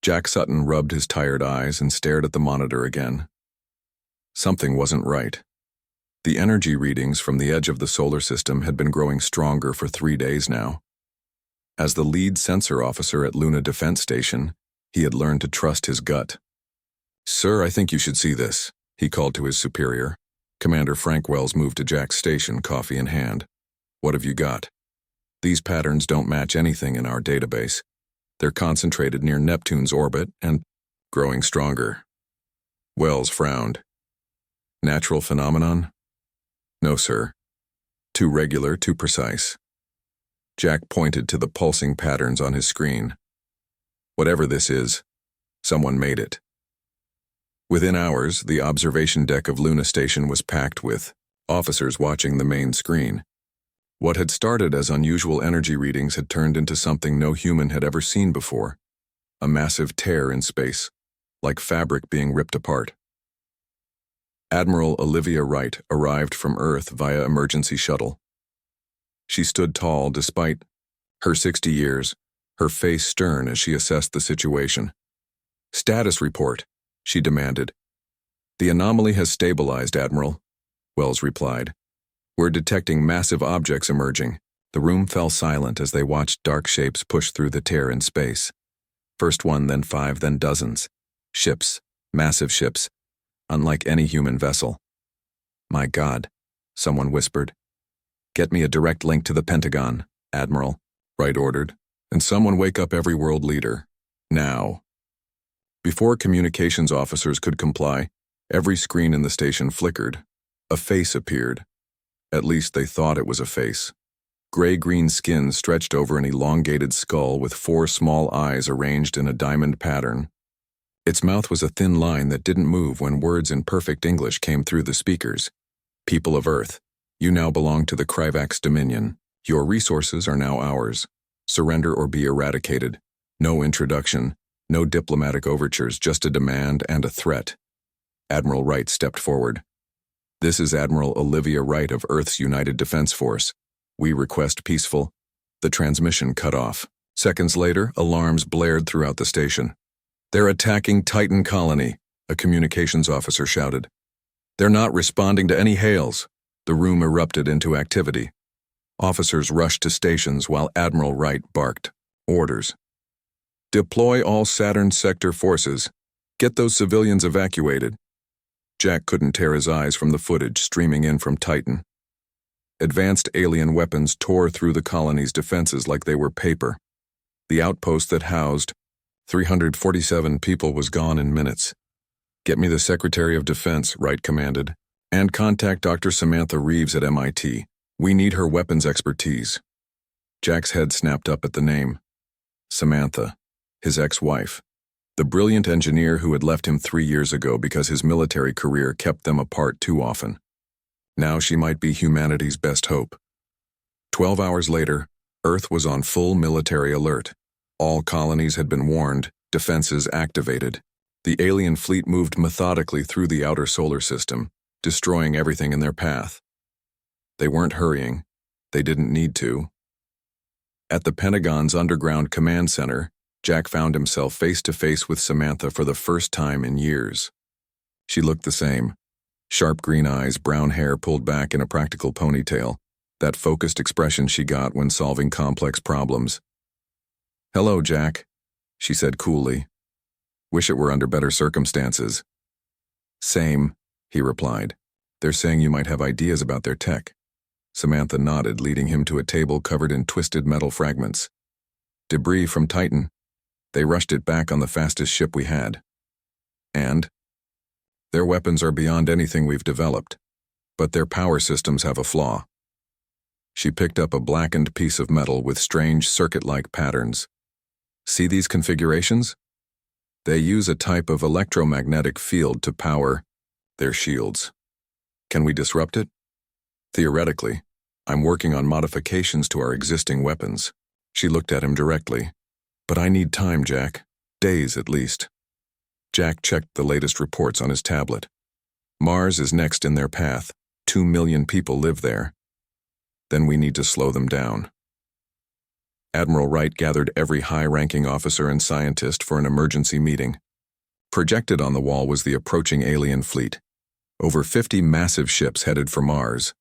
Jack Sutton rubbed his tired eyes and stared at the monitor again. Something wasn't right. The energy readings from the edge of the solar system had been growing stronger for 3 days now. As the lead sensor officer at Luna Defense Station, he had learned to trust his gut. "Sir, I think you should see this," he called to his superior. Commander Frank Wells moved to Jack's station, coffee in hand. "What have you got?" "These patterns don't match anything in our database. They're concentrated near Neptune's orbit and growing stronger." Wells frowned. "Natural phenomenon?" "No, sir. Too regular, too precise." Jack pointed to the pulsing patterns on his screen. "Whatever this is, someone made it." Within hours, the observation deck of Luna Station was packed with officers watching the main screen. What had started as unusual energy readings had turned into something no human had ever seen before. A massive tear in space, like fabric being ripped apart. Admiral Olivia Wright arrived from Earth via emergency shuttle. She stood tall despite her 60 years, her face stern as she assessed the situation. "Status report," she demanded. "The anomaly has stabilized, Admiral," Wells replied. "We're detecting massive objects emerging." The room fell silent as they watched dark shapes push through the tear in space. First one, then 5, then dozens. Ships, massive ships, unlike any human vessel. "My God," someone whispered. "Get me a direct link to the Pentagon, Admiral," Wright ordered. "And someone wake up every world leader. Now." Before communications officers could comply, every screen in the station flickered. A face appeared. At least they thought it was a face. Gray-green skin stretched over an elongated skull with 4 small eyes arranged in a diamond pattern. Its mouth was a thin line that didn't move when words in perfect English came through the speakers. "People of Earth, you now belong to the Kryvax Dominion. Your resources are now ours. Surrender or be eradicated. No introduction. No diplomatic overtures, just a demand and a threat." Admiral Wright stepped forward. "This is Admiral Olivia Wright of Earth's United Defense Force. We request peaceful." The transmission cut off. Seconds later, alarms blared throughout the station. "They're attacking Titan Colony," a communications officer shouted. "They're not responding to any hails." The room erupted into activity. Officers rushed to stations while Admiral Wright barked. "Orders. Deploy all Saturn sector forces. Get those civilians evacuated." Jack couldn't tear his eyes from the footage streaming in from Titan. Advanced alien weapons tore through the colony's defenses like they were paper. The outpost that housed 347 people was gone in minutes. "Get me the Secretary of Defense," Wright commanded. "And contact Dr. Samantha Reeves at MIT. We need her weapons expertise." Jack's head snapped up at the name. Samantha. His ex-wife. The brilliant engineer who had left him 3 years ago because his military career kept them apart too often. Now she might be humanity's best hope. 12 hours later, Earth was on full military alert. All colonies had been warned, defenses activated. The alien fleet moved methodically through the outer solar system, destroying everything in their path. They weren't hurrying. They didn't need to. At the Pentagon's underground command center, Jack found himself face-to-face with Samantha for the first time in years. She looked the same. Sharp green eyes, brown hair pulled back in a practical ponytail, that focused expression she got when solving complex problems. "Hello, Jack," she said coolly. "Wish it were under better circumstances." "Same," he replied. "They're saying you might have ideas about their tech." Samantha nodded, leading him to a table covered in twisted metal fragments. "Debris from Titan. They rushed it back on the fastest ship we had. And their weapons are beyond anything we've developed, but their power systems have a flaw." She picked up a blackened piece of metal with strange circuit-like patterns. "See these configurations? They use a type of electromagnetic field to power their shields. Can we disrupt it? Theoretically, I'm working on modifications to our existing weapons." She looked at him directly. "But I need time, Jack. Days, at least." Jack checked the latest reports on his tablet. Mars is next in their path. 2 million people live there. Then we need to slow them down. Admiral Wright gathered every high-ranking officer and scientist for an emergency meeting. Projected on the wall was the approaching alien fleet. Over 50 massive ships headed for Mars.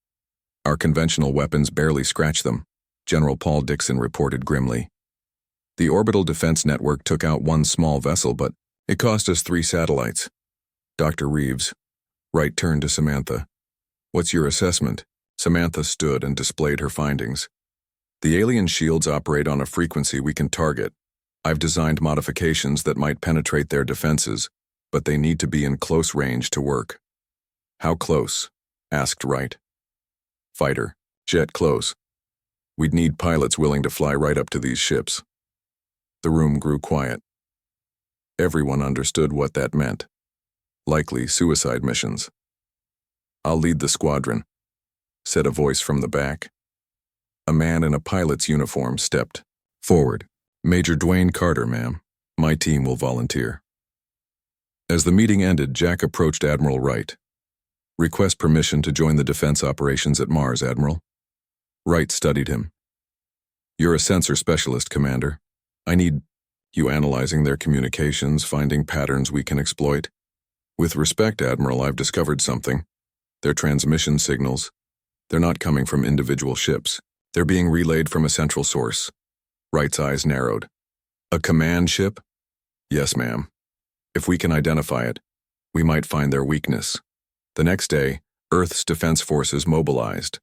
Our conventional weapons barely scratched them, General Paul Dixon reported grimly. The orbital defense network took out one small vessel, but it cost us 3 satellites. Dr. Reeves. Wright turned to Samantha. What's your assessment? Samantha stood and displayed her findings. The alien shields operate on a frequency we can target. I've designed modifications that might penetrate their defenses, but they need to be in close range to work. How close? Asked Wright. Fighter jet close. We'd need pilots willing to fly right up to these ships. The room grew quiet. Everyone understood what that meant. Likely suicide missions. I'll lead the squadron, said a voice from the back. A man in a pilot's uniform stepped forward. Major Dwayne Carter, ma'am. My team will volunteer. As the meeting ended, Jack approached Admiral Wright. Request permission to join the defense operations at Mars, Admiral. Wright studied him. You're a sensor specialist, Commander. I need you analyzing their communications, finding patterns we can exploit. With respect, Admiral, I've discovered something. Their transmission signals, they're not coming from individual ships. They're being relayed from a central source. Wright's eyes narrowed. A command ship? Yes, ma'am. If we can identify it, we might find their weakness. The next day, Earth's defense forces mobilized.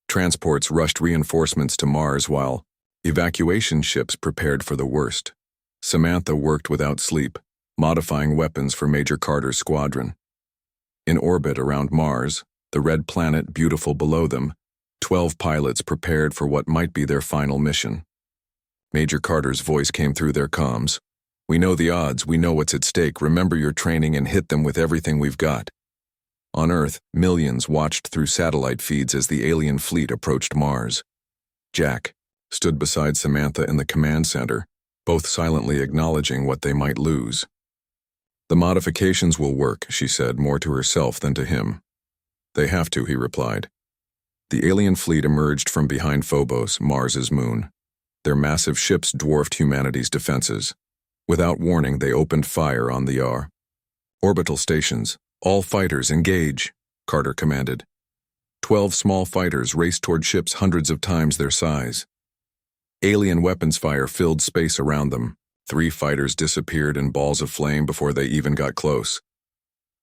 Transports rushed reinforcements to Mars while evacuation ships prepared for the worst. Samantha worked without sleep, modifying weapons for Major Carter's squadron. In orbit around Mars, the red planet beautiful below them, 12 pilots prepared for what might be their final mission. Major Carter's voice came through their comms. We know the odds, we know what's at stake. Remember your training and hit them with everything we've got. On Earth, millions watched through satellite feeds as the alien fleet approached Mars. Jack stood beside Samantha in the command center, both silently acknowledging what they might lose. The modifications will work, she said, more to herself than to him. They have to, he replied. The alien fleet emerged from behind Phobos, Mars's moon. Their massive ships dwarfed humanity's defenses. Without warning, they opened fire on the orbital stations. All fighters engage, Carter commanded. 12 small fighters raced toward ships hundreds of times their size. Alien weapons fire filled space around them. 3 fighters disappeared in balls of flame before they even got close.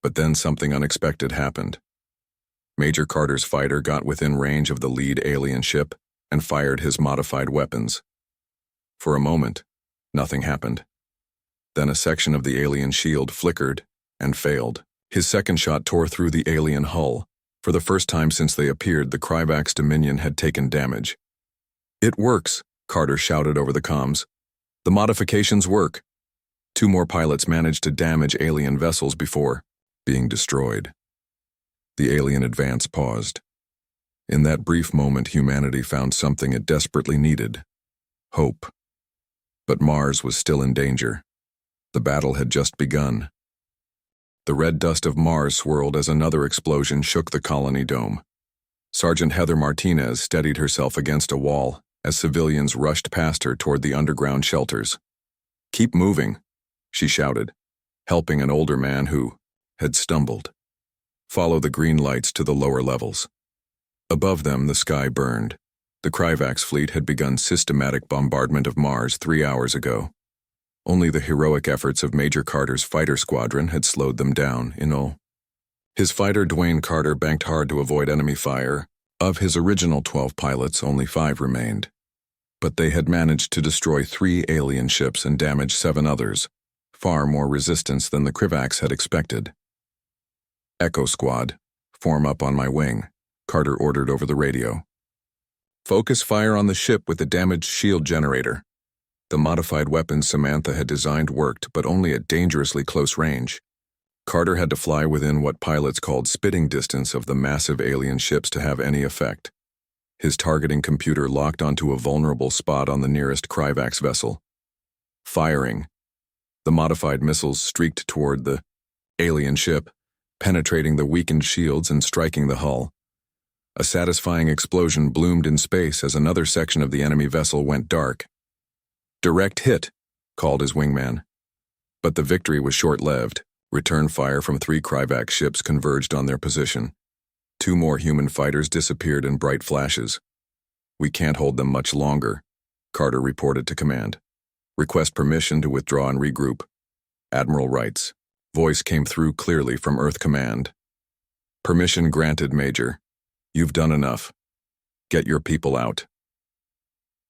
But then something unexpected happened. Major Carter's fighter got within range of the lead alien ship and fired his modified weapons. For a moment, nothing happened. Then a section of the alien shield flickered and failed. His second shot tore through the alien hull. For the first time since they appeared, the Kryvax Dominion had taken damage. It works, Carter shouted over the comms. The modifications work. 2 more pilots managed to damage alien vessels before being destroyed. The alien advance paused. In that brief moment, humanity found something it desperately needed: hope. But Mars was still in danger. The battle had just begun. The red dust of Mars swirled as another explosion shook the colony dome. Sergeant Heather Martinez steadied herself against a wall as civilians rushed past her toward the underground shelters. Keep moving, she shouted, helping an older man who had stumbled. Follow the green lights to the lower levels. Above them, the sky burned. The Kryvax fleet had begun systematic bombardment of Mars 3 hours ago. Only the heroic efforts of Major Carter's fighter squadron had slowed them down, in all. His fighter, Dwayne Carter, banked hard to avoid enemy fire. Of his original 12 pilots, only 5 remained. But they had managed to destroy 3 alien ships and damage 7 others, far more resistance than the Kryvax had expected. Echo Squad, form up on my wing, Carter ordered over the radio. Focus fire on the ship with the damaged shield generator. The modified weapons Samantha had designed worked, but only at dangerously close range. Carter had to fly within what pilots called spitting distance of the massive alien ships to have any effect. His targeting computer locked onto a vulnerable spot on the nearest Kryvax vessel. Firing. The modified missiles streaked toward the alien ship, penetrating the weakened shields and striking the hull. A satisfying explosion bloomed in space as another section of the enemy vessel went dark, Direct hit, called his wingman. But the victory was short-lived. Return fire from 3 Kryvax ships converged on their position. 2 more human fighters disappeared in bright flashes. We can't hold them much longer, Carter reported to command. Request permission to withdraw and regroup. Admiral Wright's voice came through clearly from Earth Command. Permission granted, Major. You've done enough. Get your people out.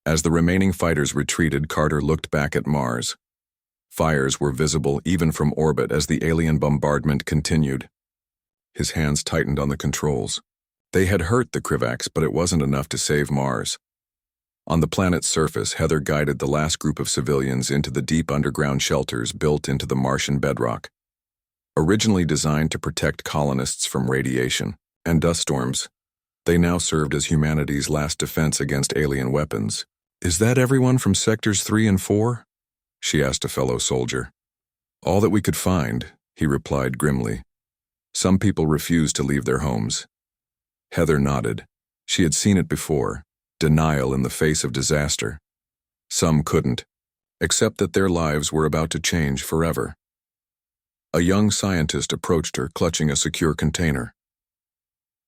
As the remaining fighters retreated, Carter looked back at Mars. Fires were visible even from orbit as the alien bombardment continued. His hands tightened on the controls. They had hurt the Kryvax, but it wasn't enough to save Mars. On the planet's surface, Heather guided the last group of civilians into the deep underground shelters built into the Martian bedrock. Originally designed to protect colonists from radiation and dust storms, they now served as humanity's last defense against alien weapons. Is that everyone from Sectors 3 and 4? She asked a fellow soldier. All that we could find, he replied grimly. Some people refused to leave their homes. Heather nodded. She had seen it before, denial in the face of disaster. Some couldn't, except that their lives were about to change forever. A young scientist approached her, clutching a secure container.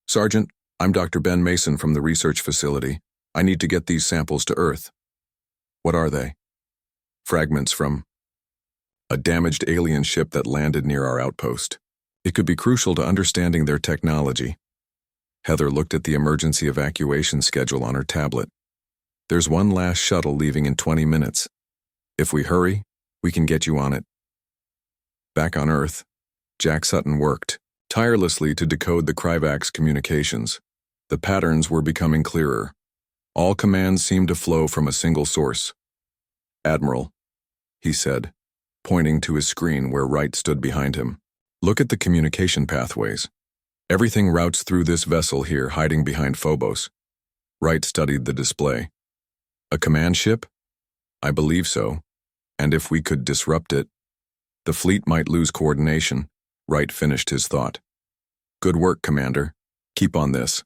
Sergeant, I'm Dr. Ben Mason from the research facility. I need to get these samples to Earth. What are they? Fragments from a damaged alien ship that landed near our outpost. It could be crucial to understanding their technology. Heather looked at the emergency evacuation schedule on her tablet. There's one last shuttle leaving in 20 minutes. If we hurry, we can get you on it. Back on Earth, Jack Sutton worked tirelessly to decode the Kryvax communications. The patterns were becoming clearer. All commands seemed to flow from a single source. Admiral, he said, pointing to his screen where Wright stood behind him. Look at the communication pathways. Everything routes through this vessel here, hiding behind Phobos. Wright studied the display. A command ship? I believe so. And if we could disrupt it, the fleet might lose coordination. Wright finished his thought. Good work, Commander. Keep on this.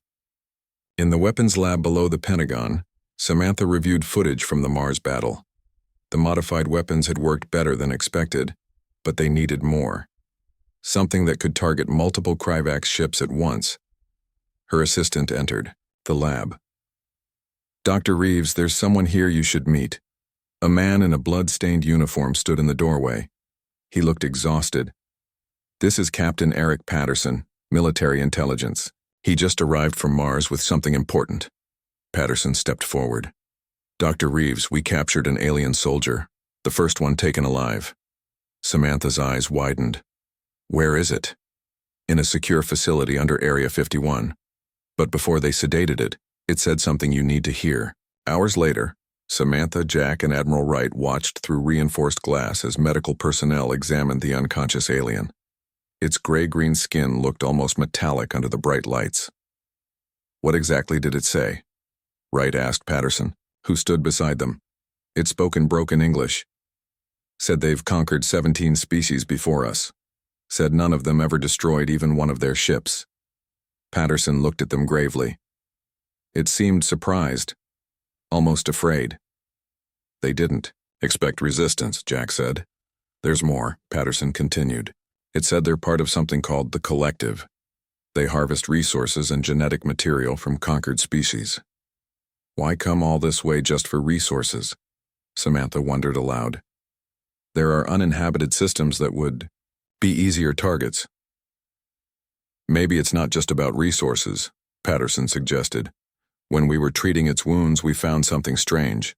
In the weapons lab below the Pentagon, Samantha reviewed footage from the Mars battle. The modified weapons had worked better than expected, but they needed more. Something that could target multiple Kryvax ships at once. Her assistant entered the lab. Dr. Reeves, there's someone here you should meet. A man in a blood-stained uniform stood in the doorway. He looked exhausted. This is Captain Eric Patterson, military intelligence. He just arrived from Mars with something important. Patterson stepped forward. Dr. Reeves, we captured an alien soldier, the first one taken alive. Samantha's eyes widened. Where is it? In a secure facility under Area 51. But before they sedated it, it said something you need to hear. Hours later, Samantha, Jack, and Admiral Wright watched through reinforced glass as medical personnel examined the unconscious alien. Its gray-green skin looked almost metallic under the bright lights. What exactly did it say? Wright asked Patterson, who stood beside them. It spoke in broken English. Said they've conquered 17 species before us. Said none of them ever destroyed even one of their ships. Patterson looked at them gravely. It seemed surprised, almost afraid. They didn't expect resistance, Jack said. There's more, Patterson continued. It said they're part of something called the Collective. They harvest resources and genetic material from conquered species. Why come all this way just for resources? Samantha wondered aloud. There are uninhabited systems that would be easier targets. Maybe it's not just about resources, Patterson suggested. When we were treating its wounds, we found something strange.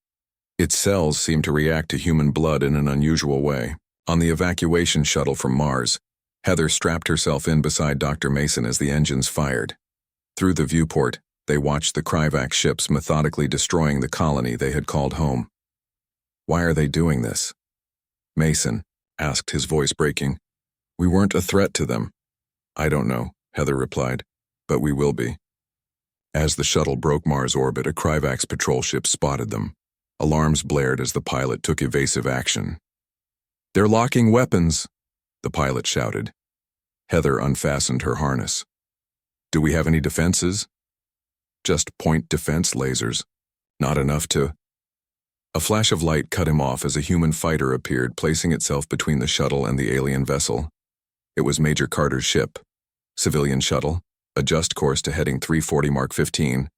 Its cells seemed to react to human blood in an unusual way. On the evacuation shuttle from Mars, Heather strapped herself in beside Dr. Mason as the engines fired. Through the viewport, they watched the Kryvax ships methodically destroying the colony they had called home. Why are they doing this? Mason asked, his voice breaking. We weren't a threat to them. I don't know, Heather replied, but we will be. As the shuttle broke Mars orbit, a Kryvax patrol ship spotted them. Alarms blared as the pilot took evasive action. They're locking weapons, the pilot shouted. Heather unfastened her harness. Do we have any defenses? Just point defense lasers. Not enough to... A flash of light cut him off as a human fighter appeared, placing itself between the shuttle and the alien vessel. It was Major Carter's ship. Civilian shuttle, adjust course to heading 340 Mark 15.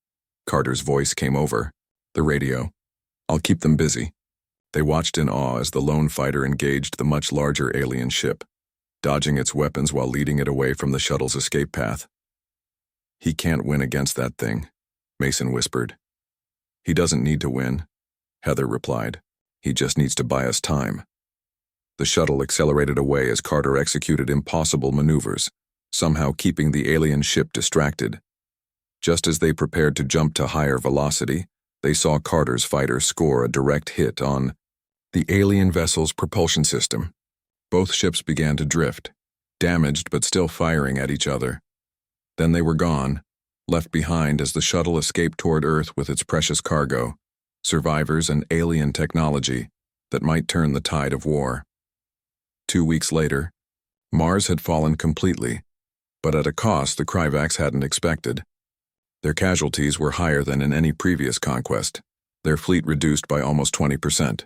Carter's voice came over the radio. I'll keep them busy. They watched in awe as the lone fighter engaged the much larger alien ship, dodging its weapons while leading it away from the shuttle's escape path. He can't win against that thing, Mason whispered. He doesn't need to win, Heather replied. He just needs to buy us time. The shuttle accelerated away as Carter executed impossible maneuvers, somehow keeping the alien ship distracted. Just as they prepared to jump to higher velocity, they saw Carter's fighter score a direct hit on the alien vessel's propulsion system. Both ships began to drift, damaged but still firing at each other. Then they were gone, left behind as the shuttle escaped toward Earth with its precious cargo, survivors and alien technology that might turn the tide of war. 2 weeks later, Mars had fallen completely, but at a cost the Kryvax hadn't expected. Their casualties were higher than in any previous conquest, their fleet reduced by almost 20%.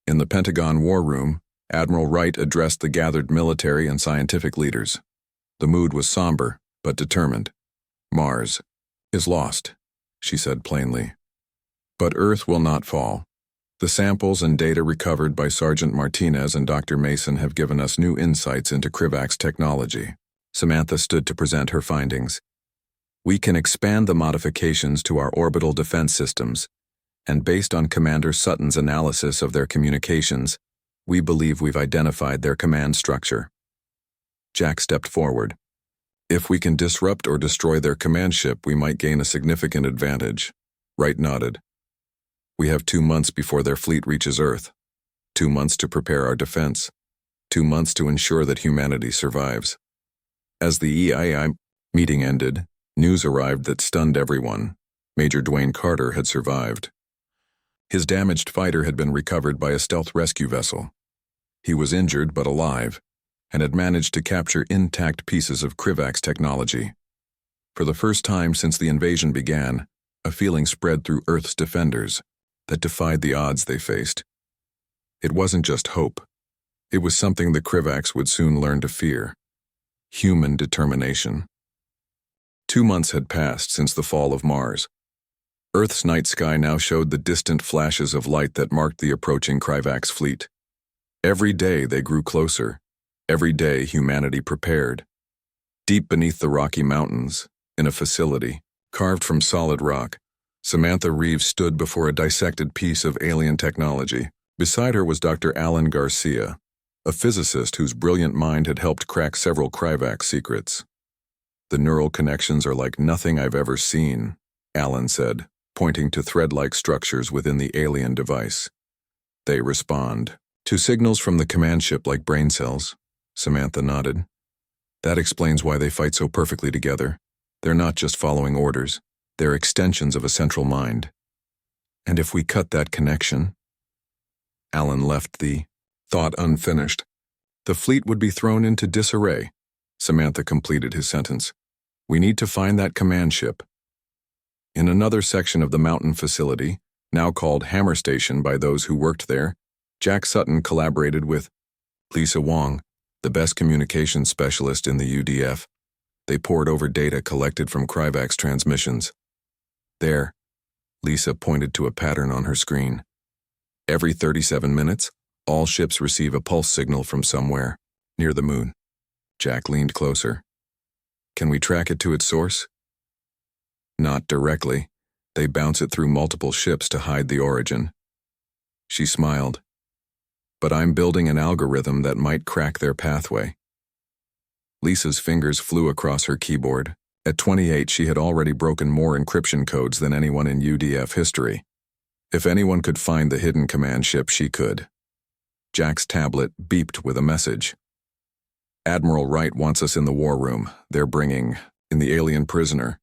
In the Pentagon War Room, Admiral Wright addressed the gathered military and scientific leaders. The mood was somber, but determined. Mars is lost, she said plainly. But Earth will not fall. The samples and data recovered by Sergeant Martinez and Dr. Mason have given us new insights into Kryvax technology. Samantha stood to present her findings. We can expand the modifications to our orbital defense systems, and based on Commander Sutton's analysis of their communications, we believe we've identified their command structure. Jack stepped forward. If we can disrupt or destroy their command ship, we might gain a significant advantage. Wright nodded. We have 2 months before their fleet reaches Earth. 2 months to prepare our defense. 2 months to ensure that humanity survives. As the EII meeting ended, news arrived that stunned everyone. Major Dwayne Carter had survived. His damaged fighter had been recovered by a stealth rescue vessel. He was injured but alive, and had managed to capture intact pieces of Kryvax technology. For the first time since the invasion began, a feeling spread through Earth's defenders that defied the odds they faced. It wasn't just hope. It was something the Kryvax would soon learn to fear. Human determination. 2 months had passed since the fall of Mars. Earth's night sky now showed the distant flashes of light that marked the approaching Kryvax fleet. Every day they grew closer. Every day humanity prepared. Deep beneath the Rocky Mountains, in a facility, carved from solid rock, Samantha Reeves stood before a dissected piece of alien technology. Beside her was Dr. Alan Garcia, a physicist whose brilliant mind had helped crack several Kryvax secrets. The neural connections are like nothing I've ever seen, Alan said, pointing to thread-like structures within the alien device. They respond to signals from the command ship like brain cells, Samantha nodded. That explains why they fight so perfectly together. They're not just following orders, they're extensions of a central mind. And if we cut that connection? Alan left the thought unfinished. The fleet would be thrown into disarray. Samantha completed his sentence. We need to find that command ship. In another section of the mountain facility, now called Hammer Station by those who worked there, Jack Sutton collaborated with Lisa Wong, the best communications specialist in the UDF. They pored over data collected from Kryvax transmissions. There, Lisa pointed to a pattern on her screen. Every 37 minutes, all ships receive a pulse signal from somewhere, near the moon. Jack leaned closer. Can we track it to its source? Not directly. They bounce it through multiple ships to hide the origin. She smiled. But I'm building an algorithm that might crack their pathway. Lisa's fingers flew across her keyboard. At 28, she had already broken more encryption codes than anyone in UDF history. If anyone could find the hidden command ship, she could. Jack's tablet beeped with a message. Admiral Wright wants us in the war room. They're bringing in the alien prisoner.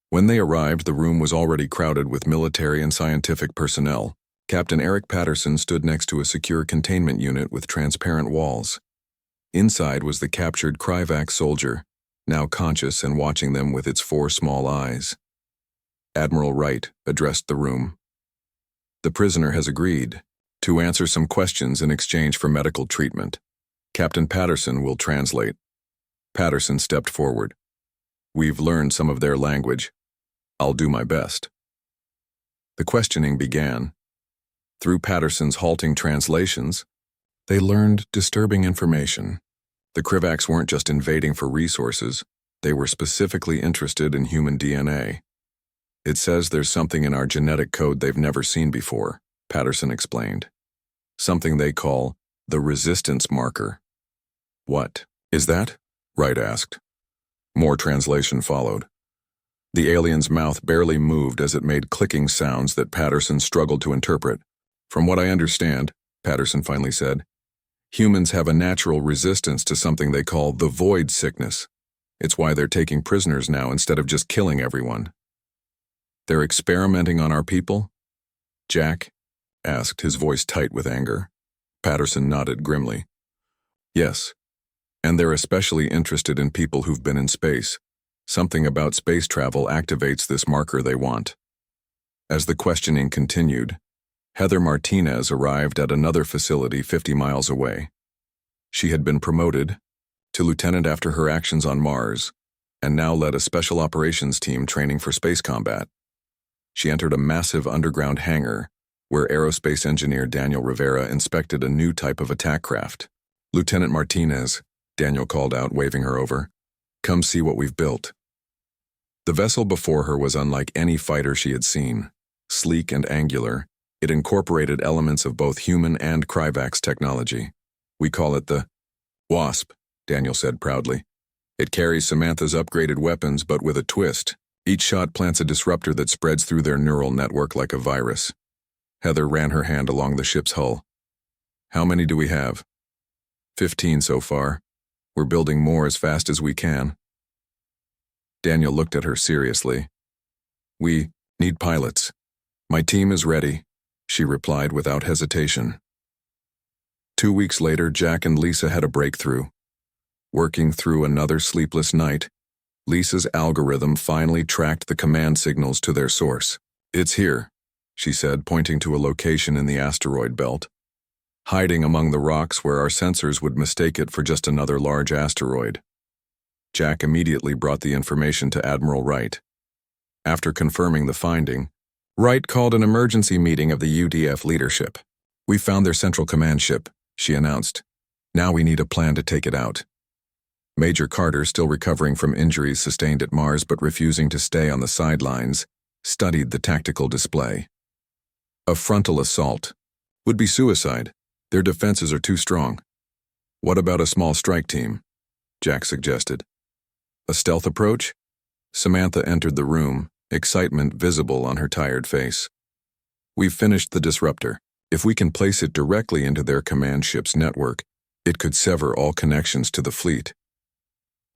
When they arrived, the room was already crowded with military and scientific personnel. Captain Eric Patterson stood next to a secure containment unit with transparent walls. Inside was the captured Kryvax soldier, now conscious and watching them with its 4 small eyes. Admiral Wright addressed the room. The prisoner has agreed to answer some questions in exchange for medical treatment. Captain Patterson will translate. Patterson stepped forward. We've learned some of their language. I'll do my best. The questioning began. Through Patterson's halting translations, they learned disturbing information. The Krivaks weren't just invading for resources, they were specifically interested in human DNA. It says there's something in our genetic code they've never seen before, Patterson explained. Something they call the resistance marker. What is that? Wright asked. More translation followed. The alien's mouth barely moved as it made clicking sounds that Patterson struggled to interpret. From what I understand, Patterson finally said, humans have a natural resistance to something they call the void sickness. It's why they're taking prisoners now instead of just killing everyone. They're experimenting on our people? Jack asked, his voice tight with anger. Patterson nodded grimly. Yes, and they're especially interested in people who've been in space. Something about space travel activates this marker they want. As the questioning continued, Heather Martinez arrived at another facility 50 miles away. She had been promoted to lieutenant after her actions on Mars, and now led a special operations team training for space combat. She entered a massive underground hangar where aerospace engineer Daniel Rivera inspected a new type of attack craft. Lieutenant Martinez, Daniel called out, waving her over. Come see what we've built. The vessel before her was unlike any fighter she had seen. Sleek and angular, it incorporated elements of both human and Krivaks technology. We call it the Wasp, Daniel said proudly. It carries Samantha's upgraded weapons, but with a twist. Each shot plants a disruptor that spreads through their neural network like a virus. Heather ran her hand along the ship's hull. How many do we have? 15 so far. We're building more as fast as we can. Daniel looked at her seriously. We need pilots. My team is ready, she replied without hesitation. 2 weeks later, Jack and Lisa had a breakthrough. Working through another sleepless night, Lisa's algorithm finally tracked the command signals to their source. It's here, she said, pointing to a location in the asteroid belt. Hiding among the rocks where our sensors would mistake it for just another large asteroid. Jack immediately brought the information to Admiral Wright. After confirming the finding, Wright called an emergency meeting of the UDF leadership. We found their central command ship, she announced. Now we need a plan to take it out. Major Carter, still recovering from injuries sustained at Mars but refusing to stay on the sidelines, studied the tactical display. A frontal assault would be suicide. Their defenses are too strong. What about a small strike team? Jack suggested. A stealth approach? Samantha entered the room, excitement visible on her tired face. We've finished the disruptor. If we can place it directly into their command ship's network, it could sever all connections to the fleet.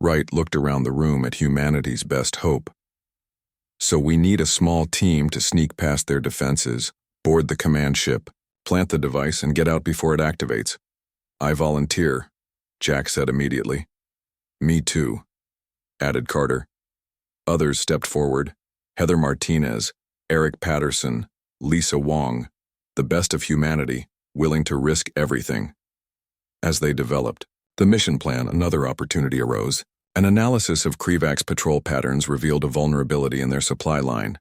Wright looked around the room at humanity's best hope. So we need a small team to sneak past their defenses, board the command ship, plant the device, and get out before it activates. I volunteer, Jack said immediately. Me too, added Carter. Others stepped forward. Heather Martinez, Eric Patterson, Lisa Wong, the best of humanity, willing to risk everything. As they developed the mission plan, another opportunity arose. An analysis of Krivaks' patrol patterns revealed a vulnerability in their supply line.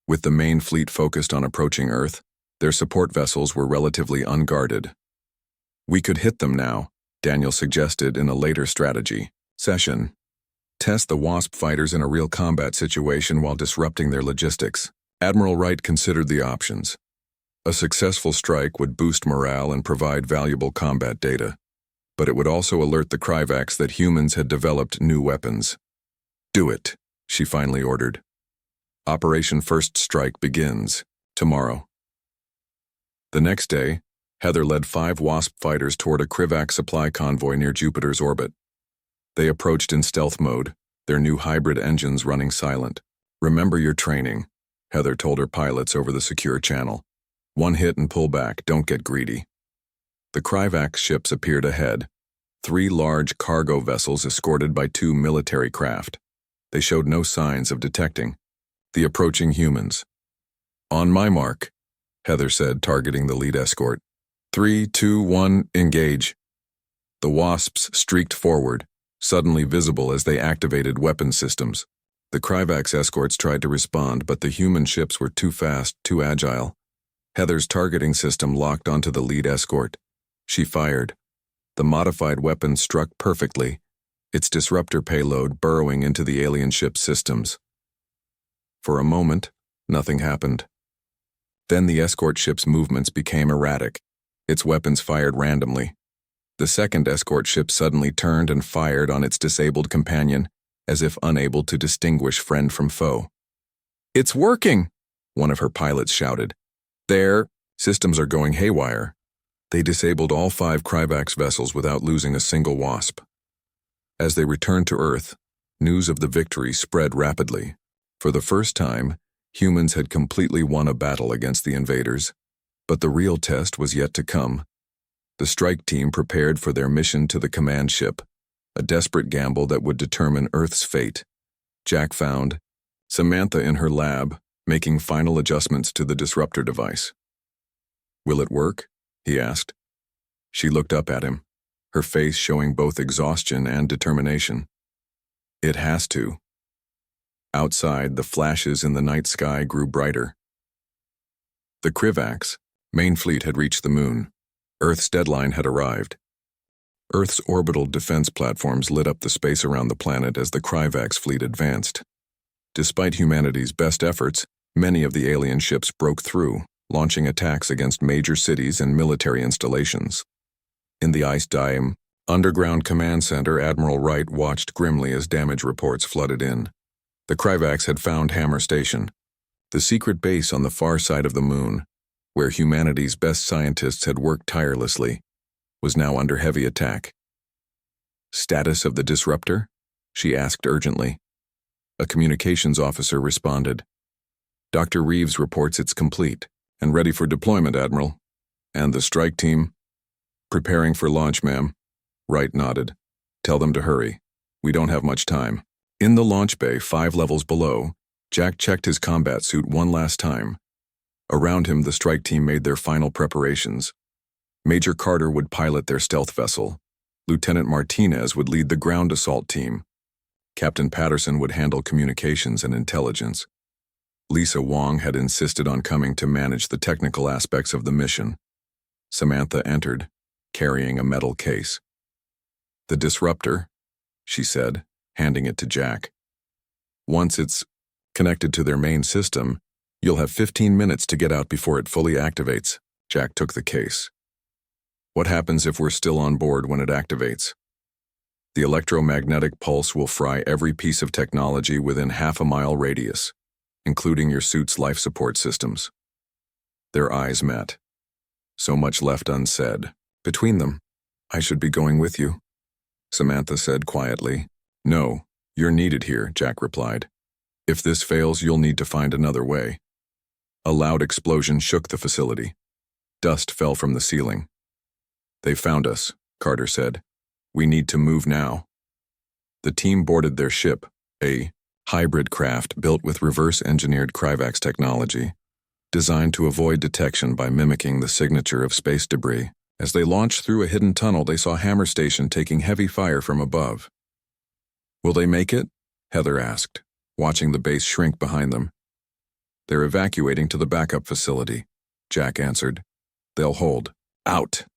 With the main fleet focused on approaching Earth, their support vessels were relatively unguarded. We could hit them now, Daniel suggested in a later strategy session. Test the Wasp fighters in a real combat situation while disrupting their logistics. Admiral Wright considered the options. A successful strike would boost morale and provide valuable combat data, but it would also alert the Krivaks that humans had developed new weapons. Do it, she finally ordered. Operation First Strike begins tomorrow. The next day, Heather led 5 Wasp fighters toward a Krivak supply convoy near Jupiter's orbit. They approached in stealth mode, their new hybrid engines running silent. Remember your training, Heather told her pilots over the secure channel. One hit and pull back, don't get greedy. The Krivak ships appeared ahead, 3 large cargo vessels escorted by 2 military craft. They showed no signs of detecting the approaching humans. On my mark, Heather said, targeting the lead escort. 3, 2, 1, engage. The Wasps streaked forward, suddenly visible as they activated weapon systems. The Kryvax escorts tried to respond, but the human ships were too fast, too agile. Heather's targeting system locked onto the lead escort. She fired. The modified weapon struck perfectly, its disruptor payload burrowing into the alien ship's systems. For a moment, nothing happened. Then the escort ship's movements became erratic. Its weapons fired randomly. The second escort ship suddenly turned and fired on its disabled companion, as if unable to distinguish friend from foe. "It's working!" one of her pilots shouted. "Their systems are going haywire." They disabled all 5 Kryvax vessels without losing a single Wasp. As they returned to Earth, news of the victory spread rapidly. For the first time, humans had completely won a battle against the invaders, but the real test was yet to come. The strike team prepared for their mission to the command ship, a desperate gamble that would determine Earth's fate. Jack found Samantha in her lab, making final adjustments to the disruptor device. "Will it work?" he asked. She looked up at him, her face showing both exhaustion and determination. "It has to." Outside, the flashes in the night sky grew brighter. The Kryvax main fleet had reached the moon. Earth's deadline had arrived. Earth's orbital defense platforms lit up the space around the planet as the Kryvax fleet advanced. Despite humanity's best efforts, many of the alien ships broke through, launching attacks against major cities and military installations. In the ice dome underground command center, Admiral Wright watched grimly as damage reports flooded in. The Kryvax had found Hammer Station, the secret base on the far side of the moon, where humanity's best scientists had worked tirelessly, was now under heavy attack. "Status of the disruptor?" she asked urgently. A communications officer responded. "Dr. Reeves reports it's complete and ready for deployment, Admiral. And the strike team?" "Preparing for launch, ma'am." Wright nodded. "Tell them to hurry. We don't have much time." In the launch bay, 5 levels below, Jack checked his combat suit one last time. Around him, the strike team made their final preparations. Major Carter would pilot their stealth vessel. Lieutenant Martinez would lead the ground assault team. Captain Patterson would handle communications and intelligence. Lisa Wong had insisted on coming to manage the technical aspects of the mission. Samantha entered, carrying a metal case. "The disruptor," she said, handing it to Jack. "Once it's connected to their main system, you'll have 15 minutes to get out before it fully activates." Jack took the case. "What happens if we're still on board when it activates?" "The electromagnetic pulse will fry every piece of technology within half-a-mile radius, including your suit's life support systems." Their eyes met. So much left unsaid. Between them, "I should be going with you," Samantha said quietly. "No, you're needed here," Jack replied. "If this fails, you'll need to find another way." A loud explosion shook the facility. Dust fell from the ceiling. "They found us," Carter said. "We need to move now." The team boarded their ship, a hybrid craft built with reverse-engineered Kryvax technology, designed to avoid detection by mimicking the signature of space debris. As they launched through a hidden tunnel, they saw Hammer Station taking heavy fire from above. "Will they make it?" Heather asked, watching the base shrink behind them. "They're evacuating to the backup facility," Jack answered. "They'll hold. Out."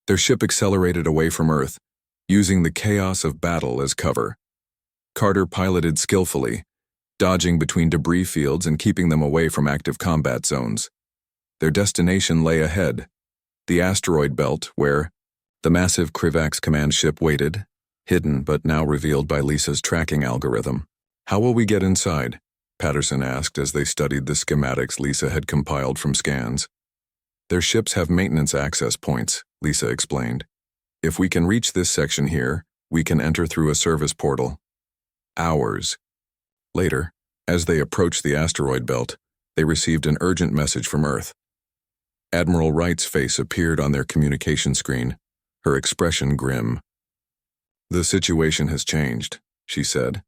Their ship accelerated away from Earth, using the chaos of battle as cover. Carter piloted skillfully, dodging between debris fields and keeping them away from active combat zones. Their destination lay ahead, the asteroid belt where the massive Kryvax command ship waited, hidden but now revealed by Lisa's tracking algorithm. "How will we get inside?" Patterson asked as they studied the schematics Lisa had compiled from scans. "Their ships have maintenance access points," Lisa explained. "If we can reach this section here, we can enter through a service portal." Hours later, as they approached the asteroid belt, they received an urgent message from Earth. Admiral Wright's face appeared on their communication screen, her expression grim. "The situation has changed," she said.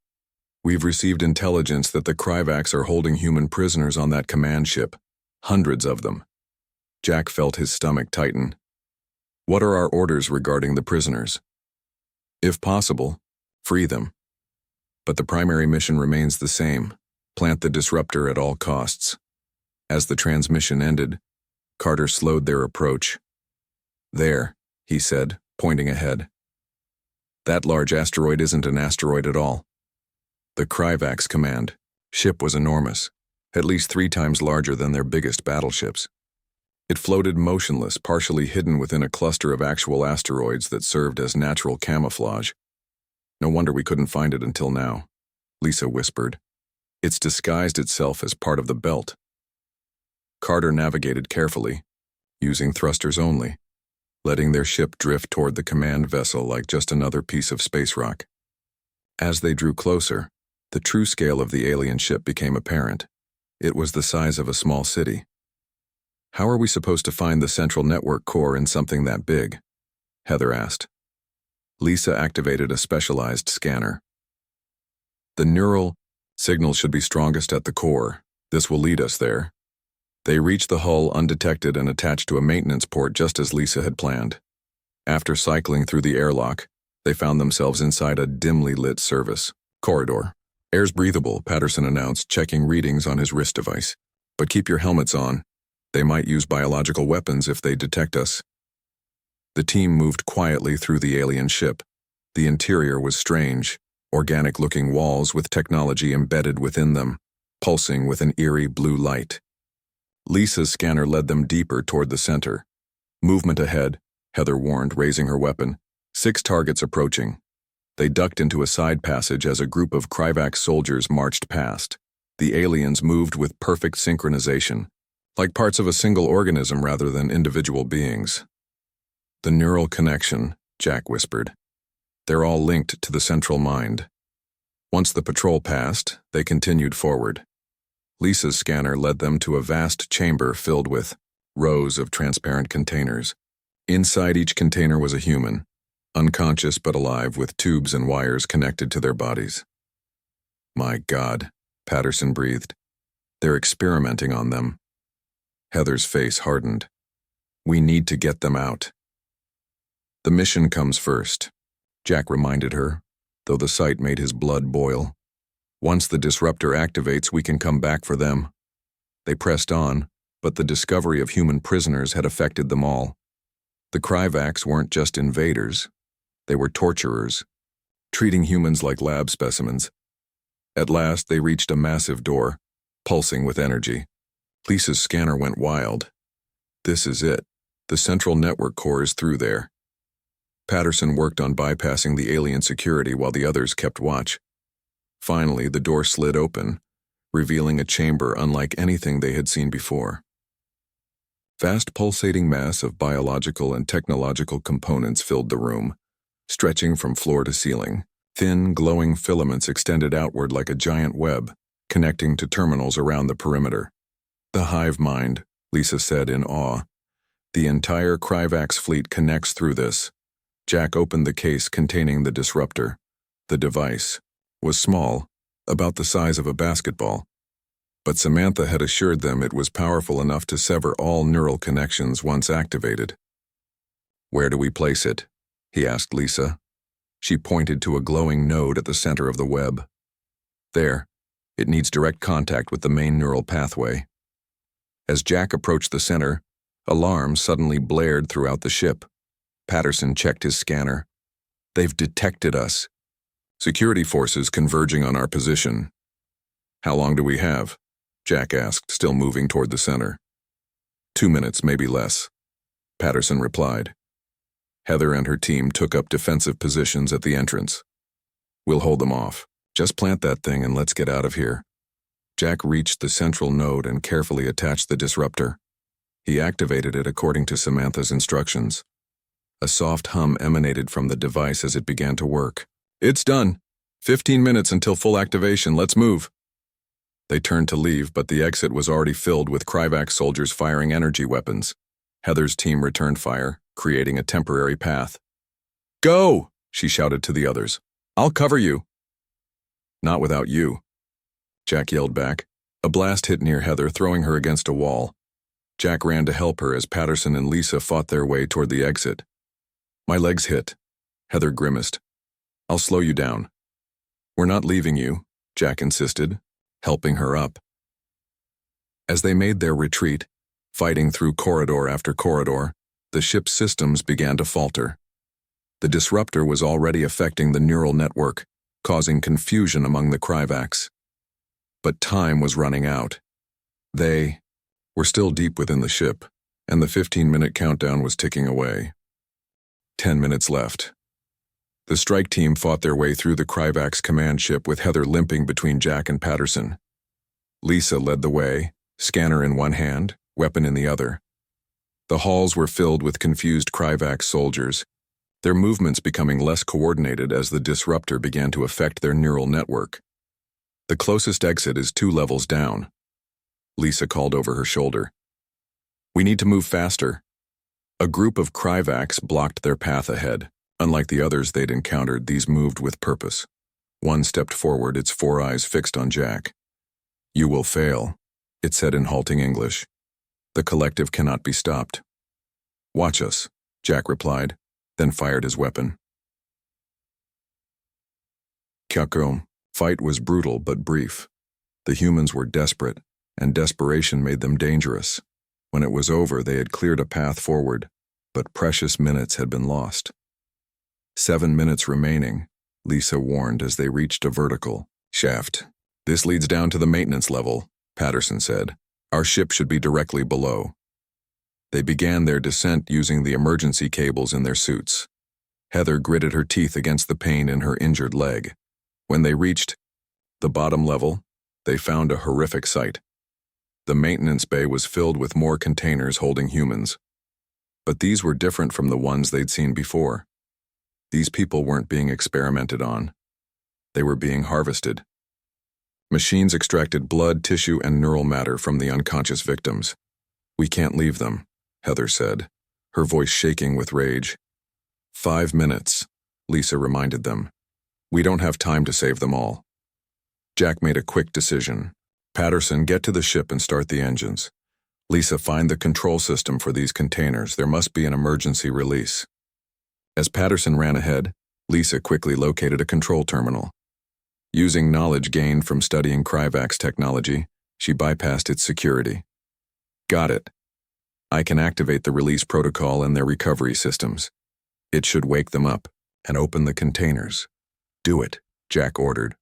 "We've received intelligence that the Kryvax are holding human prisoners on that command ship. Hundreds of them. Jack felt his stomach tighten. What are our orders regarding the prisoners? If possible, free them. But the primary mission remains the same: plant the disruptor at all costs. As the transmission ended, Carter slowed their approach. There, he said, pointing ahead. That large asteroid isn't an asteroid at all. The Kryvax command ship was enormous, at least 3 times larger than their biggest battleships. It floated motionless, partially hidden within a cluster of actual asteroids that served as natural camouflage. No wonder we couldn't find it until now, Lisa whispered. It's disguised itself as part of the belt. Carter navigated carefully, using thrusters only, letting their ship drift toward the command vessel like just another piece of space rock. As they drew closer, the true scale of the alien ship became apparent. It was the size of a small city. How are we supposed to find the central network core in something that big? Heather asked. Lisa activated a specialized scanner. The neural signal should be strongest at the core. This will lead us there. They reached the hull undetected and attached to a maintenance port just as Lisa had planned. After cycling through the airlock, they found themselves inside a dimly lit service corridor. Air's breathable, Patterson announced, checking readings on his wrist device. But keep your helmets on. They might use biological weapons if they detect us. The team moved quietly through the alien ship. The interior was strange, organic-looking walls with technology embedded within them, pulsing with an eerie blue light. Lisa's scanner led them deeper toward the center. Movement ahead, Heather warned, raising her weapon. 6 targets approaching. They ducked into a side passage as a group of Kryvax soldiers marched past. The aliens moved with perfect synchronization, like parts of a single organism rather than individual beings. The neural connection, Jack whispered. They're all linked to the central mind. Once the patrol passed, they continued forward. Lisa's scanner led them to a vast chamber filled with rows of transparent containers. Inside each container was a human, unconscious but alive, with tubes and wires connected to their bodies. My God, Patterson breathed. They're experimenting on them. Heather's face hardened. We need to get them out. The mission comes first, Jack reminded her, though the sight made his blood boil. Once the disruptor activates, we can come back for them. They pressed on, but the discovery of human prisoners had affected them all. The Kryvax weren't just invaders. They were torturers, treating humans like lab specimens. At last, they reached a massive door, pulsing with energy. Lisa's scanner went wild. This is it. The central network core is through there. Patterson worked on bypassing the alien security while the others kept watch. Finally, the door slid open, revealing a chamber unlike anything they had seen before. Vast pulsating mass of biological and technological components filled the room, stretching from floor to ceiling. Thin, glowing filaments extended outward like a giant web, connecting to terminals around the perimeter. The hive mind, Lisa said in awe. The entire Kryvax fleet connects through this. Jack opened the case containing the disruptor. The device was small, about the size of a basketball. But Samantha had assured them it was powerful enough to sever all neural connections once activated. Where do we place it? He asked Lisa. She pointed to a glowing node at the center of the web. There, it needs direct contact with the main neural pathway. As Jack approached the center, alarms suddenly blared throughout the ship. Patterson checked his scanner. They've detected us. Security forces converging on our position. How long do we have? Jack asked, still moving toward the center. 2 minutes, maybe less, Patterson replied. Heather and her team took up defensive positions at the entrance. We'll hold them off. Just plant that thing and let's get out of here. Jack reached the central node and carefully attached the disruptor. He activated it according to Samantha's instructions. A soft hum emanated from the device as it began to work. It's done. 15 minutes until full activation. Let's move. They turned to leave, but the exit was already filled with Kryvax soldiers firing energy weapons. Heather's team returned fire, creating a temporary path. Go! She shouted to the others. I'll cover you. Not without you, Jack yelled back. A blast hit near Heather, throwing her against a wall. Jack ran to help her as Patterson and Lisa fought their way toward the exit. My legs hit. Heather grimaced. I'll slow you down. We're not leaving you, Jack insisted, helping her up. As they made their retreat, fighting through corridor after corridor, the ship's systems began to falter. The disruptor was already affecting the neural network, causing confusion among the Kryvax. But time was running out. They were still deep within the ship, and the 15-minute countdown was ticking away. 10 minutes left. The strike team fought their way through the Kryvax command ship with Heather limping between Jack and Patterson. Lisa led the way, scanner in one hand, weapon in the other. The halls were filled with confused Kryvax soldiers, their movements becoming less coordinated as the disruptor began to affect their neural network. The closest exit is 2 levels down. Lisa called over her shoulder. We need to move faster. A group of Kryvax blocked their path ahead. Unlike the others they'd encountered, these moved with purpose. One stepped forward, its 4 eyes fixed on Jack. You will fail, it said in halting English. The collective cannot be stopped. Watch us, Jack replied, then fired his weapon. Kyoko, fight was brutal but brief. The humans were desperate, and desperation made them dangerous. When it was over, they had cleared a path forward, but precious minutes had been lost. 7 minutes remaining, Lisa warned as they reached a vertical shaft. This leads down to the maintenance level, Patterson said. Our ship should be directly below. They began their descent using the emergency cables in their suits. Heather gritted her teeth against the pain in her injured leg. When they reached the bottom level, they found a horrific sight. The maintenance bay was filled with more containers holding humans. But these were different from the ones they'd seen before. These people weren't being experimented on. They were being harvested. Machines extracted blood, tissue, and neural matter from the unconscious victims. We can't leave them, Heather said, her voice shaking with rage. 5 minutes, Lisa reminded them. We don't have time to save them all. Jack made a quick decision. Patterson, get to the ship and start the engines. Lisa, find the control system for these containers. There must be an emergency release. As Patterson ran ahead, Lisa quickly located a control terminal. Using knowledge gained from studying Kryvax technology, she bypassed its security. Got it. I can activate the release protocol and their recovery systems. It should wake them up and open the containers. Do it, Jack ordered.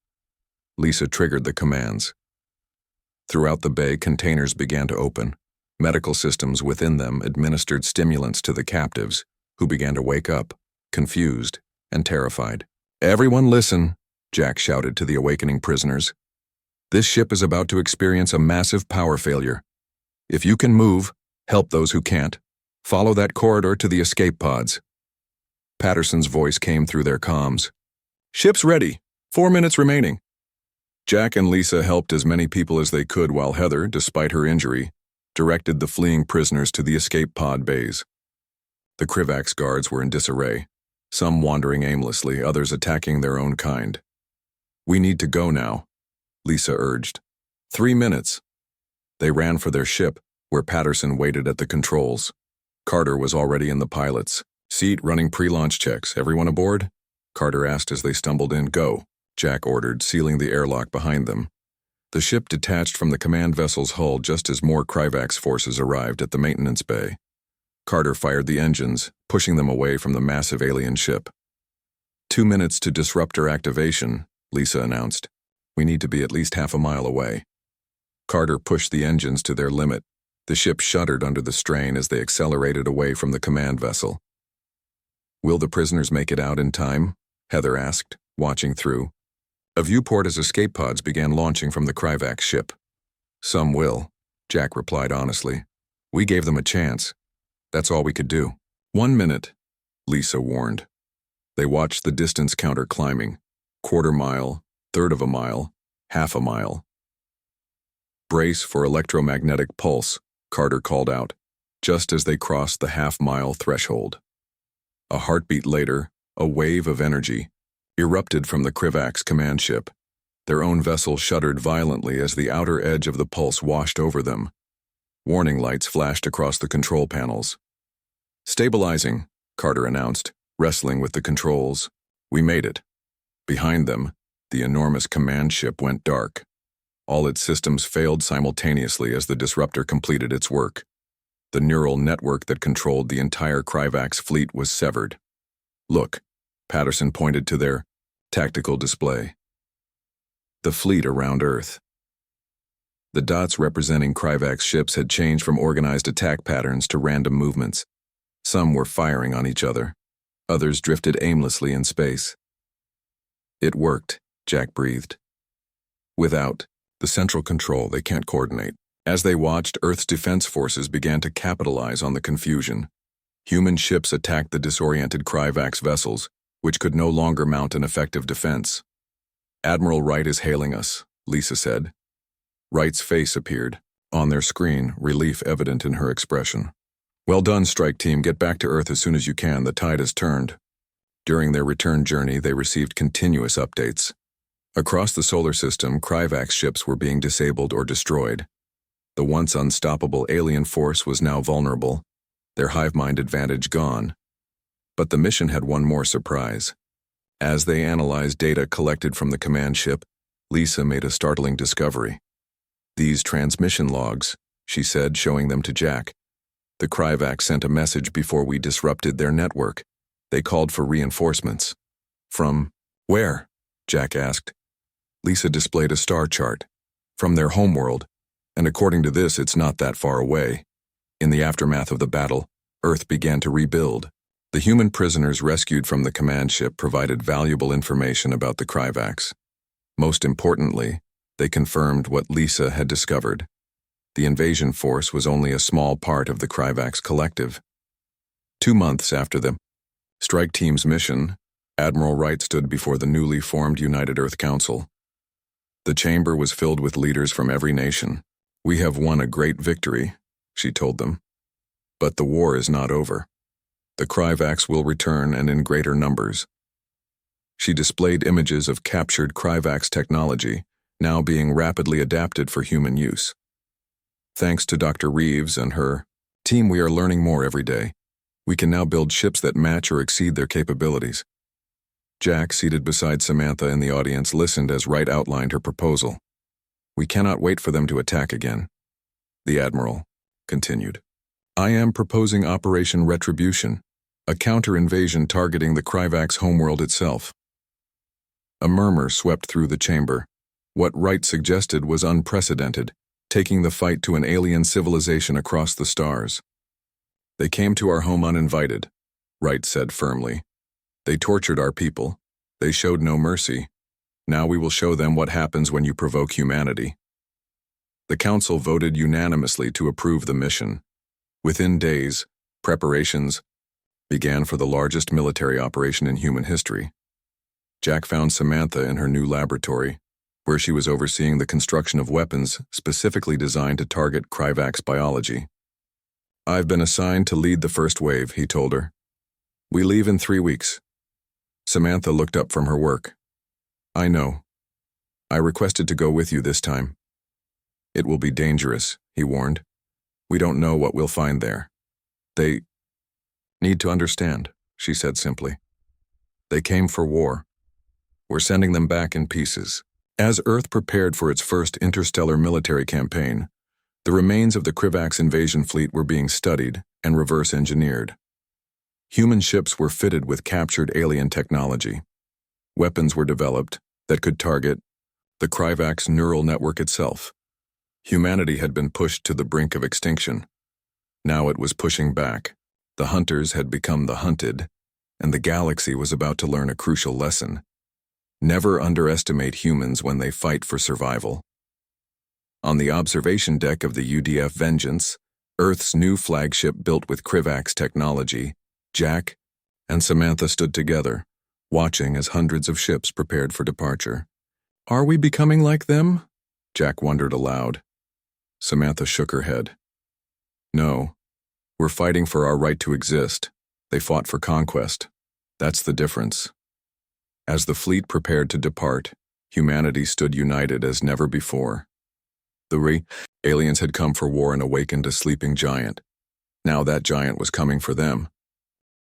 Lisa triggered the commands. Throughout the bay, containers began to open. Medical systems within them administered stimulants to the captives, who began to wake up, confused and terrified. Everyone listen, Jack shouted to the awakening prisoners. This ship is about to experience a massive power failure. If you can move, help those who can't. Follow that corridor to the escape pods. Patterson's voice came through their comms. Ship's ready. 4 minutes remaining. Jack and Lisa helped as many people as they could while Heather, despite her injury, directed the fleeing prisoners to the escape pod bays. The Kryvax guards were in disarray, some wandering aimlessly, others attacking their own kind. We need to go now, Lisa urged. 3 minutes. They ran for their ship, where Patterson waited at the controls. Carter was already in the pilot's seat running pre-launch checks. Everyone aboard? Carter asked as they stumbled in. Go, Jack ordered, sealing the airlock behind them. The ship detached from the command vessel's hull just as more Kryvax forces arrived at the maintenance bay. Carter fired the engines, pushing them away from the massive alien ship. 2 minutes to disruptor activation, Lisa announced. We need to be at least half a mile away. Carter pushed the engines to their limit. The ship shuddered under the strain as they accelerated away from the command vessel. Will the prisoners make it out in time? Heather asked, watching through. A viewport as escape pods began launching from the Kryvax ship. Some will, Jack replied honestly. We gave them a chance. That's all we could do. 1 minute, Lisa warned. They watched the distance counter climbing. 1/4 mile, 1/3 of a mile, 1/2 a mile. Brace for electromagnetic pulse, Carter called out, just as they crossed the 1/2 mile threshold. A heartbeat later, a wave of energy erupted from the Kryvax command ship. Their own vessel shuddered violently as the outer edge of the pulse washed over them. Warning lights flashed across the control panels. "Stabilizing," Carter announced, wrestling with the controls. "We made it." Behind them, the enormous command ship went dark. All its systems failed simultaneously as the disruptor completed its work. The neural network that controlled the entire Kryvax fleet was severed. "Look," Patterson pointed to their tactical display. The fleet around Earth. The dots representing Kryvax ships had changed from organized attack patterns to random movements. Some were firing on each other. Others drifted aimlessly in space. "It worked," Jack breathed. Without the central control, they can't coordinate. As they watched, Earth's defense forces began to capitalize on the confusion. Human ships attacked the disoriented Kryvax vessels, which could no longer mount an effective defense. "Admiral Wright is hailing us," Lisa said. Wright's face appeared. On their screen, relief evident in her expression. "Well done, strike team. Get back to Earth as soon as you can. The tide has turned." During their return journey, they received continuous updates. Across the solar system, Kryvax ships were being disabled or destroyed. The once unstoppable alien force was now vulnerable, their hive mind advantage gone. But the mission had one more surprise. As they analyzed data collected from the command ship, Lisa made a startling discovery. "These transmission logs," she said, showing them to Jack. "The Kryvax sent a message before we disrupted their network. They called for reinforcements." "From where?" Jack asked. Lisa displayed a star chart. "From their homeworld, and according to this, it's not that far away. In the aftermath of the battle, Earth began to rebuild. The human prisoners rescued from the command ship provided valuable information about the Kryvax. Most importantly, they confirmed what Lisa had discovered. The invasion force was only a small part of the Kryvax collective. 2 months after the strike team's mission, Admiral Wright stood before the newly formed United Earth Council. The chamber was filled with leaders from every nation. "We have won a great victory," she told them. "But the war is not over. The Kryvax will return, and in greater numbers." She displayed images of captured Kryvax technology, now being rapidly adapted for human use. "Thanks to Dr. Reeves and her team, we are learning more every day. We can now build ships that match or exceed their capabilities." Jack, seated beside Samantha in the audience, listened as Wright outlined her proposal. "We cannot wait for them to attack again." The Admiral continued. "I am proposing Operation Retribution, a counter-invasion targeting the Kryvax homeworld itself." A murmur swept through the chamber. What Wright suggested was unprecedented, taking the fight to an alien civilization across the stars. "They came to our home uninvited," Wright said firmly. "They tortured our people. They showed no mercy. Now we will show them what happens when you provoke humanity." The council voted unanimously to approve the mission. Within days, preparations began for the largest military operation in human history. Jack found Samantha in her new laboratory, where she was overseeing the construction of weapons specifically designed to target Kryvax biology. "I've been assigned to lead the first wave," he told her. "We leave in 3 weeks." Samantha looked up from her work. "I know. I requested to go with you this time." "It will be dangerous," he warned. "We don't know what we'll find there." "They need to understand," she said simply. "They came for war. We're sending them back in pieces." As Earth prepared for its first interstellar military campaign, the remains of the Kryvax invasion fleet were being studied and reverse-engineered. Human ships were fitted with captured alien technology. Weapons were developed that could target the Kryvax neural network itself. Humanity had been pushed to the brink of extinction. Now it was pushing back. The hunters had become the hunted, and the galaxy was about to learn a crucial lesson. Never underestimate humans when they fight for survival. On the observation deck of the UDF Vengeance, Earth's new flagship built with Kryvax technology, Jack and Samantha stood together, watching as hundreds of ships prepared for departure. "Are we becoming like them?" Jack wondered aloud. Samantha shook her head. "No, we're fighting for our right to exist. They fought for conquest. That's the difference." As the fleet prepared to depart, humanity stood united as never before. The aliens had come for war and awakened a sleeping giant. Now that giant was coming for them.